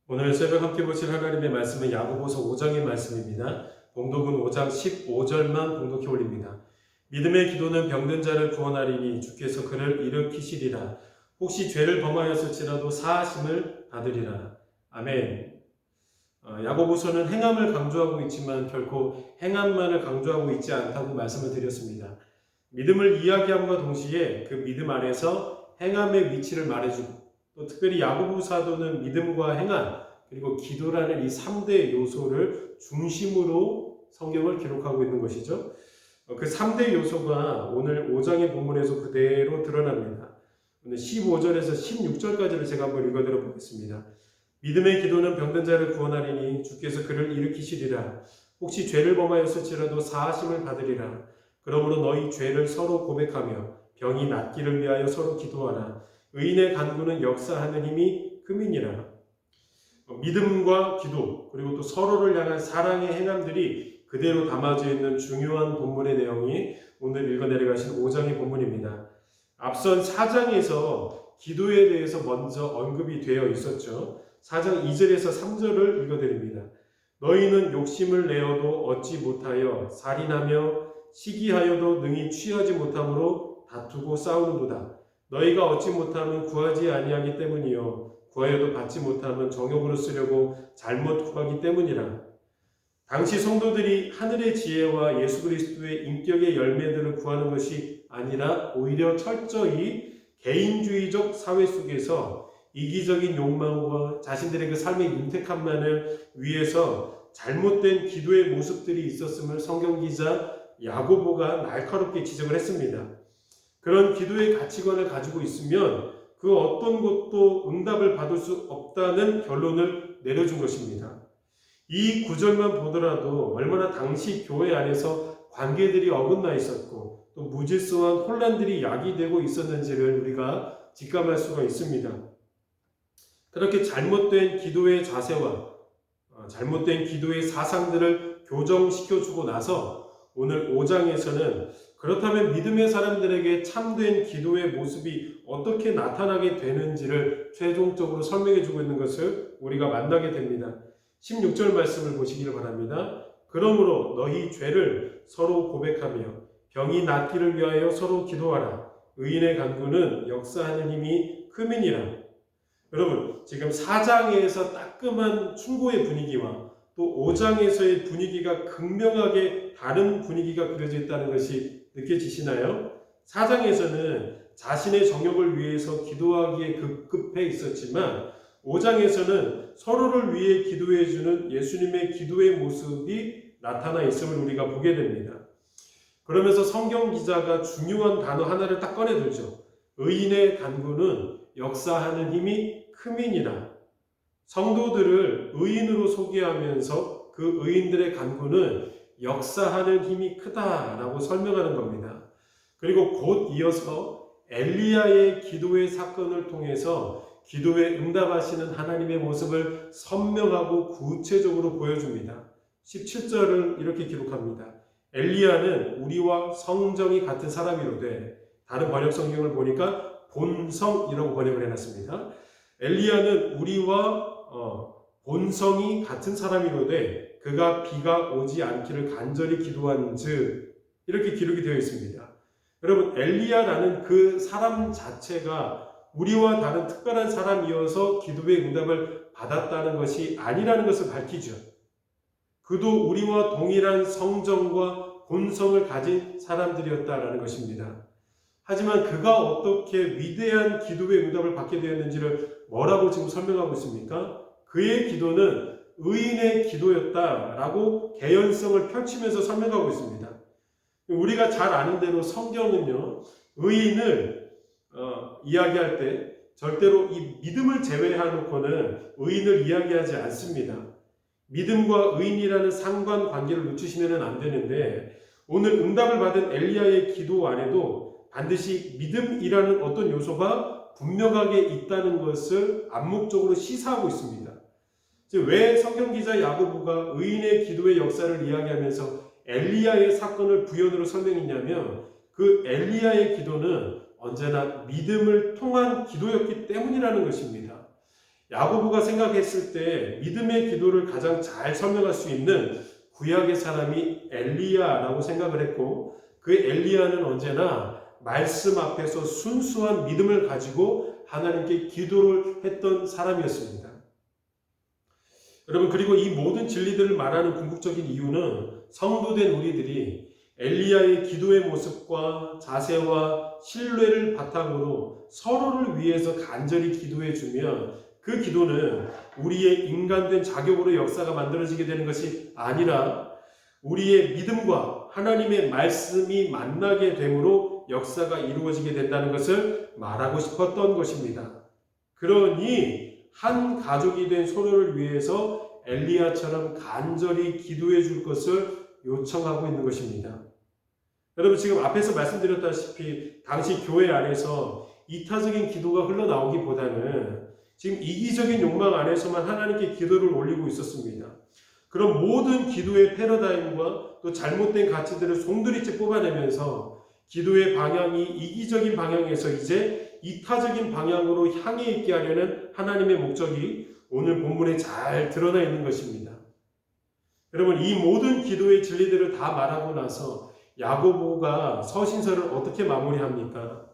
오늘 새벽 함께 보실 하나님의 말씀은 야고보서 5장의 말씀입니다. 봉독은 5장 15절만 봉독해 올립니다. 믿음의 기도는 병든 자를 구원하리니 주께서 그를 일으키시리라. 혹시 죄를 범하였을지라도 사하심을 받으리라. 아멘. 야고보서는 행함을 강조하고 있지만 결코 행함만을 강조하고 있지 않다고 말씀을 드렸습니다. 믿음을 이야기함과 동시에 그 믿음 안에서 행함의 위치를 말해주고 또 특별히 야고보 사도는 믿음과 행함 그리고 기도라는 이 3대 요소를 중심으로 성경을 기록하고 있는 것이죠. 그 3대 요소가 오늘 5장의 본문에서 그대로 드러납니다. 오늘 15절에서 16절까지를 제가 한번 읽어드려 보겠습니다. 믿음의 기도는 병든 자를 구원하리니 주께서 그를 일으키시리라. 혹시 죄를 범하였을지라도 사하심을 받으리라. 그러므로 너희 죄를 서로 고백하며 병이 낫기를 위하여 서로 기도하라. 의인의 간구는 역사하는 힘이 크민이라. 믿음과 기도 그리고 또 서로를 향한 사랑의 행함들이 그대로 담아져 있는 중요한 본문의 내용이 오늘 읽어내려가신 5장의 본문입니다. 앞선 4장에서 기도에 대해서 먼저 언급이 되어 있었죠. 4장 2절에서 3절을 읽어드립니다. 너희는 욕심을 내어도 얻지 못하여 살인하며 시기하여도 능히 취하지 못함으로 다투고 싸우는도다. 너희가 얻지 못하면 구하지 아니하기 때문이요 구하여도 받지 못하면 정욕으로 쓰려고 잘못 구하기 때문이라. 당시 성도들이 하늘의 지혜와 예수 그리스도의 인격의 열매들을 구하는 것이 아니라 오히려 철저히 개인주의적 사회 속에서 이기적인 욕망과 자신들의 그 삶의 윤택함만을 위해서 잘못된 기도의 모습들이 있었음을 성경기자 야고보가 날카롭게 지적을 했습니다. 그런 기도의 가치관을 가지고 있으면 그 어떤 것도 응답을 받을 수 없다는 결론을 내려준 것입니다. 이 구절만 보더라도 얼마나 당시 교회 안에서 관계들이 어긋나 있었고 또 무질서한 혼란들이 야기되고 있었는지를 우리가 직감할 수가 있습니다. 그렇게 잘못된 기도의 자세와 잘못된 기도의 사상들을 교정시켜주고 나서 오늘 5장에서는 그렇다면 믿음의 사람들에게 참된 기도의 모습이 어떻게 나타나게 되는지를 최종적으로 설명해주고 있는 것을 우리가 만나게 됩니다. 16절 말씀을 보시기를 바랍니다. 그러므로 너희 죄를 서로 고백하며 병이 낫기를 위하여 서로 기도하라. 의인의 간구는 역사하는 힘이 크민이라. 여러분, 지금 4장에서 따끔한 충고의 분위기와 또 5장에서의 분위기가 극명하게 다른 분위기가 그려져 있다는 것이 느껴지시나요? 4장에서는 자신의 정욕을 위해서 기도하기에 급급해 있었지만 5장에서는 서로를 위해 기도해주는 예수님의 기도의 모습이 나타나 있음을 우리가 보게 됩니다. 그러면서 성경 기자가 중요한 단어 하나를 딱 꺼내들죠. 의인의 간구는 역사하는 힘이 크민이라. 성도들을 의인으로 소개하면서 그 의인들의 간구는 역사하는 힘이 크다라고 설명하는 겁니다. 그리고 곧 이어서 엘리야의 기도의 사건을 통해서 기도에 응답하시는 하나님의 모습을 선명하고 구체적으로 보여줍니다. 17절을 이렇게 기록합니다. 엘리야는 우리와 성정이 같은 사람이로되, 다른 번역 성경을 보니까 본성이라고 번역을 해놨습니다. 엘리야는 우리와 본성이 같은 사람이로되 그가 비가 오지 않기를 간절히 기도한즉 이렇게 기록이 되어 있습니다. 여러분, 엘리야라는 그 사람 자체가 우리와 다른 특별한 사람이어서 기도의 응답을 받았다는 것이 아니라는 것을 밝히죠. 그도 우리와 동일한 성정과 본성을 가진 사람들이었다라는 것입니다. 하지만 그가 어떻게 위대한 기도의 응답을 받게 되었는지를 뭐라고 지금 설명하고 있습니까? 그의 기도는 의인의 기도였다라고 개연성을 펼치면서 설명하고 있습니다. 우리가 잘 아는 대로 성경은요, 의인을 이야기할 때 절대로 이 믿음을 제외하놓고는 의인을 이야기하지 않습니다. 믿음과 의인이라는 상관관계를 놓치시면 안 되는데 오늘 응답을 받은 엘리야의 기도 안에도 반드시 믿음이라는 어떤 요소가 분명하게 있다는 것을 암묵적으로 시사하고 있습니다. 왜 성경기자 야고보가 의인의 기도의 역사를 이야기하면서 엘리야의 사건을 부연으로 설명했냐면 그 엘리야의 기도는 언제나 믿음을 통한 기도였기 때문이라는 것입니다. 야고보가 생각했을 때 믿음의 기도를 가장 잘 설명할 수 있는 구약의 사람이 엘리야라고 생각을 했고, 그 엘리야는 언제나 말씀 앞에서 순수한 믿음을 가지고 하나님께 기도를 했던 사람이었습니다. 여러분, 그리고 이 모든 진리들을 말하는 궁극적인 이유는 성도된 우리들이 엘리야의 기도의 모습과 자세와 신뢰를 바탕으로 서로를 위해서 간절히 기도해 주면 그 기도는 우리의 인간된 자격으로 역사가 만들어지게 되는 것이 아니라 우리의 믿음과 하나님의 말씀이 만나게 됨으로 역사가 이루어지게 된다는 것을 말하고 싶었던 것입니다. 그러니 한 가족이 된 서로를 위해서 엘리야처럼 간절히 기도해 줄 것을 요청하고 있는 것입니다. 여러분, 지금 앞에서 말씀드렸다시피 당시 교회 안에서 이타적인 기도가 흘러나오기보다는 지금 이기적인 욕망 안에서만 하나님께 기도를 올리고 있었습니다. 그럼 모든 기도의 패러다임과 또 잘못된 가치들을 송두리째 뽑아내면서 기도의 방향이 이기적인 방향에서 이제 이타적인 방향으로 향해 있게 하려는 하나님의 목적이 오늘 본문에 잘 드러나 있는 것입니다. 여러분, 이 모든 기도의 진리들을 다 말하고 나서 야고보가 서신서를 어떻게 마무리합니까?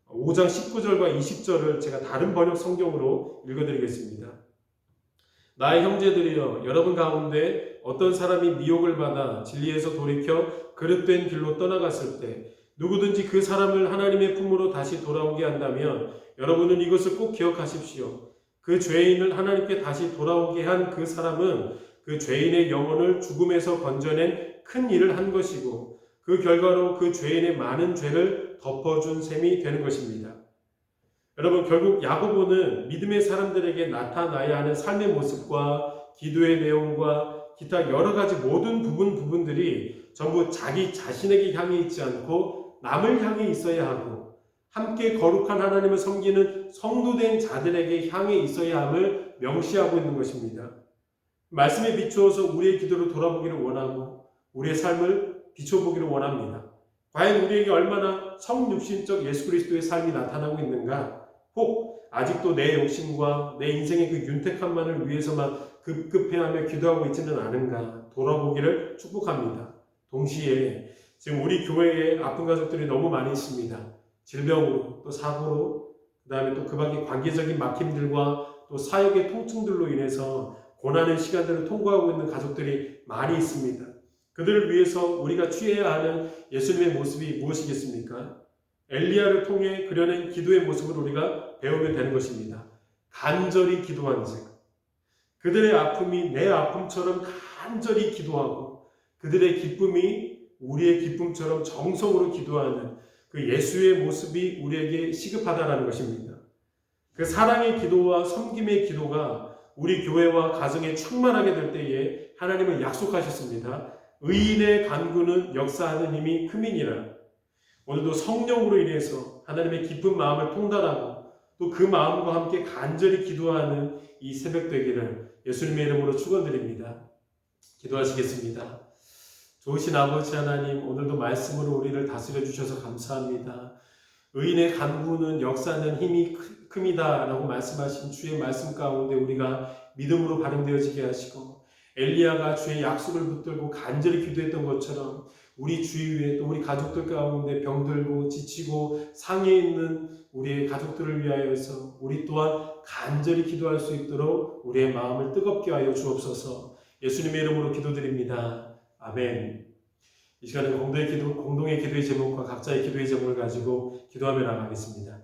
5장 19절과 20절을 제가 다른 번역 성경으로 읽어드리겠습니다. 나의 형제들이여, 여러분 가운데 어떤 사람이 미혹을 받아 진리에서 돌이켜 그릇된 길로 떠나갔을 때 누구든지 그 사람을 하나님의 품으로 다시 돌아오게 한다면 여러분은 이것을 꼭 기억하십시오. 그 죄인을 하나님께 다시 돌아오게 한 그 사람은 그 죄인의 영혼을 죽음에서 건져낸 큰 일을 한 것이고 그 결과로 그 죄인의 많은 죄를 덮어준 셈이 되는 것입니다. 여러분, 결국 야고보는 믿음의 사람들에게 나타나야 하는 삶의 모습과 기도의 내용과 기타 여러 가지 모든 부분들이 전부 자기 자신에게 향해 있지 않고 남을 향해 있어야 하고 함께 거룩한 하나님을 섬기는 성도된 자들에게 향해 있어야 함을 명시하고 있는 것입니다. 말씀에 비추어서 우리의 기도를 돌아보기를 원하고 우리의 삶을 비춰보기를 원합니다. 과연 우리에게 얼마나 성육신적 예수 그리스도의 삶이 나타나고 있는가? 혹 아직도 내 욕심과 내 인생의 그 윤택함만을 위해서만 급급해하며 기도하고 있지는 않은가? 돌아보기를 축복합니다. 동시에 지금 우리 교회에 아픈 가족들이 너무 많이 있습니다. 질병으로, 또 사고로, 그 다음에 또 그 밖에 관계적인 막힘들과 또 사역의 통증들로 인해서 고난의 시간들을 통과하고 있는 가족들이 많이 있습니다. 그들을 위해서 우리가 취해야 하는 예수님의 모습이 무엇이겠습니까? 엘리야를 통해 그려낸 기도의 모습을 우리가 배우면 되는 것입니다. 간절히 기도한즉 그들의 아픔이 내 아픔처럼 간절히 기도하고 그들의 기쁨이 우리의 기쁨처럼 정성으로 기도하는 그 예수의 모습이 우리에게 시급하다라는 것입니다. 그 사랑의 기도와 섬김의 기도가 우리 교회와 가정에 충만하게 될 때에 하나님은 약속하셨습니다. 의인의 간구는 역사하는 힘이 크미니라. 오늘도 성령으로 인해서 하나님의 기쁜 마음을 통달하고 또 그 마음과 함께 간절히 기도하는 이 새벽 되기를 예수님의 이름으로 축원드립니다. 기도하시겠습니다. 좋으신 아버지 하나님, 오늘도 말씀으로 우리를 다스려 주셔서 감사합니다. 의인의 간구는 역사하는 힘이 큽니다 라고 말씀하신 주의 말씀 가운데 우리가 믿음으로 발현되어지게 하시고 엘리야가 주의 약속을 붙들고 간절히 기도했던 것처럼 우리 주위에 또 우리 가족들 가운데 병들고 지치고 상해 있는 우리의 가족들을 위하여서 우리 또한 간절히 기도할 수 있도록 우리의 마음을 뜨겁게 하여 주옵소서. 예수님의 이름으로 기도드립니다. 아멘. 이 시간은 공동의 기도의 제목과 각자의 기도의 제목을 가지고 기도하며 나가겠습니다.